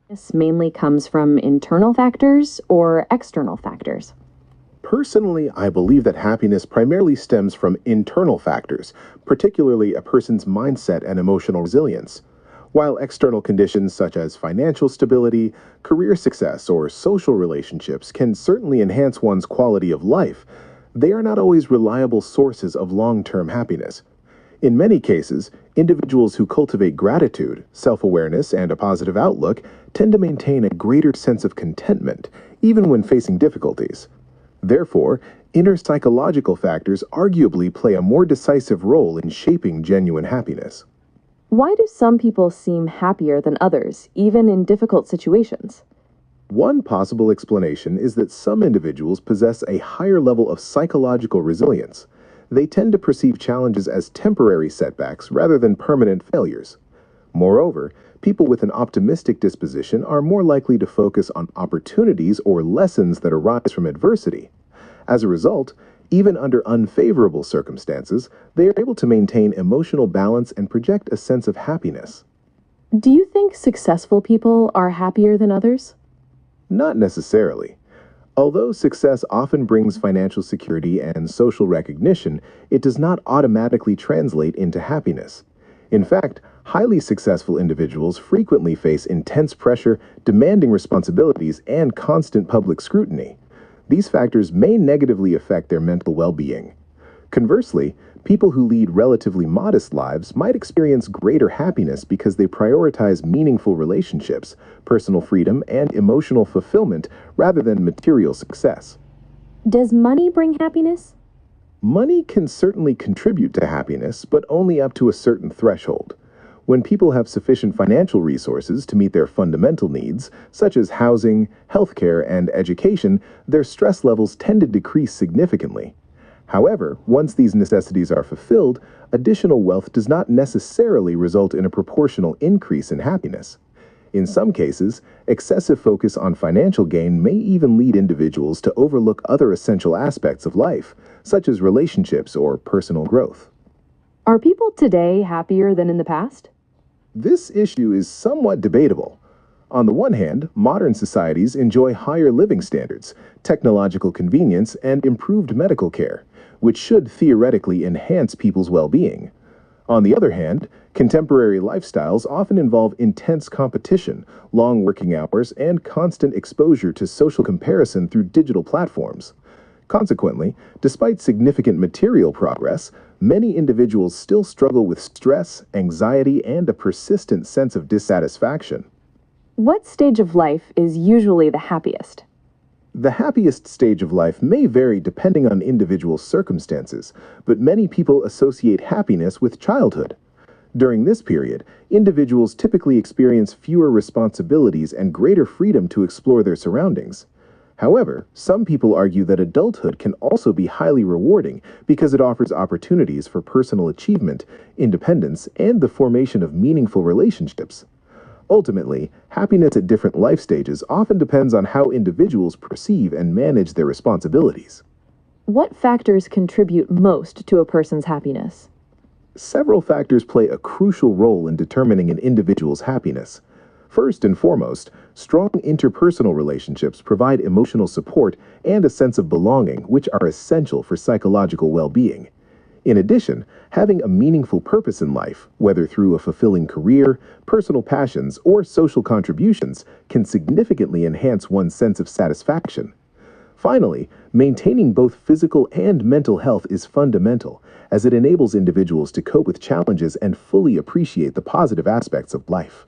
This mainly comes from internal factors or external factors? Personally, I believe that happiness primarily stems from internal factors, particularly a person's mindset and emotional resilience. While external conditions such as financial stability, career success, or social relationships can certainly enhance one's quality of life, they are not always reliable sources of long-term happiness. In many cases, individuals who cultivate gratitude, self-awareness, and a positive outlook tend to maintain a greater sense of contentment, even when facing difficulties. Therefore, inner psychological factors arguably play a more decisive role in shaping genuine happiness. Why do some people seem happier than others, even in difficult situations? One possible explanation is that some individuals possess a higher level of psychological resilience. They tend to perceive challenges as temporary setbacks rather than permanent failures. Moreover, people with an optimistic disposition are more likely to focus on opportunities or lessons that arise from adversity. As a result, even under unfavorable circumstances, they are able to maintain emotional balance and project a sense of happiness. Do you think successful people are happier than others? Not necessarily. Although success often brings financial security and social recognition, it does not automatically translate into happiness. In fact, highly successful individuals frequently face intense pressure, demanding responsibilities, and constant public scrutiny. These factors may negatively affect their mental well-being. Conversely, people who lead relatively modest lives might experience greater happiness because they prioritize meaningful relationships, personal freedom, and emotional fulfillment rather than material success. Does money bring happiness? Money can certainly contribute to happiness, but only up to a certain threshold. When people have sufficient financial resources to meet their fundamental needs, such as housing, healthcare, and education, their stress levels tend to decrease significantly. However, once these necessities are fulfilled, additional wealth does not necessarily result in a proportional increase in happiness. In some cases, excessive focus on financial gain may even lead individuals to overlook other essential aspects of life, such as relationships or personal growth. Are people today happier than in the past? This issue is somewhat debatable. On the one hand, modern societies enjoy higher living standards, technological convenience, and improved medical care, which should theoretically enhance people's well-being. On the other hand, contemporary lifestyles often involve intense competition, long working hours, and constant exposure to social comparison through digital platforms. Consequently, despite significant material progress, many individuals still struggle with stress, anxiety, and a persistent sense of dissatisfaction. What stage of life is usually the happiest? The happiest stage of life may vary depending on individual circumstances, but many people associate happiness with childhood. During this period, individuals typically experience fewer responsibilities and greater freedom to explore their surroundings. However, some people argue that adulthood can also be highly rewarding because it offers opportunities for personal achievement, independence, and the formation of meaningful relationships. Ultimately, happiness at different life stages often depends on how individuals perceive and manage their responsibilities. What factors contribute most to a person's happiness? Several factors play a crucial role in determining an individual's happiness. First and foremost, strong interpersonal relationships provide emotional support and a sense of belonging, which are essential for psychological well-being. In addition, having a meaningful purpose in life, whether through a fulfilling career, personal passions, or social contributions, can significantly enhance one's sense of satisfaction. Finally, maintaining both physical and mental health is fundamental, as it enables individuals to cope with challenges and fully appreciate the positive aspects of life.